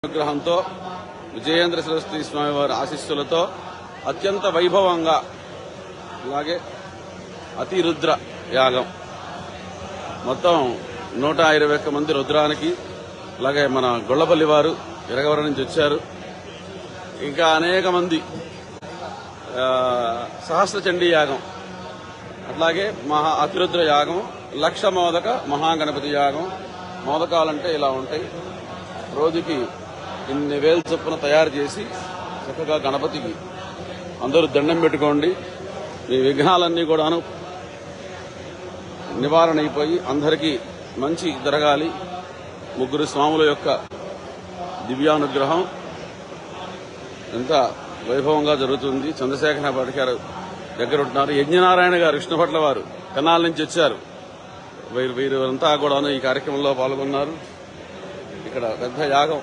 అనుగ్రహంతో విజయేంద్ర సరస్వతి స్వామి వారి ఆశీస్సులతో అత్యంత వైభవంగా అలాగే అతిరుద్ర యాగం మొత్తం 121 మంది రుద్రానికి అలాగే మన గొల్లపల్లి వారు ఇరగవరం నుంచి వచ్చారు. ఇంకా అనేక మంది సహస్ర చండీ యాగం అట్లాగే అతిరుద్ర యాగం, లక్ష మోదక మహాగణపతి యాగం. మోదకాలంటే ఇలా ఉంటాయి. రోజుకి ఇన్ని వేల చొప్పున తయారు చేసి చక్కగా గణపతికి అందరూ దండం పెట్టుకోండి. మీ విఘ్నాలన్నీ కూడాను నివారణ అయిపోయి అందరికీ మంచి జరగాలి. ముగ్గురు స్వాముల యొక్క దివ్యానుగ్రహం ఎంత వైభవంగా జరుగుతుంది. చంద్రశేఖర భట్ గారు దగ్గర ఉంటున్నారు. యజ్ఞనారాయణ గారు విష్ణుభట్ల వారు తెనాల నుంచి వచ్చారు. వీరంతా కూడాను ఈ కార్యక్రమంలో పాల్గొన్నారు. ఇక్కడ పెద్ద యాగం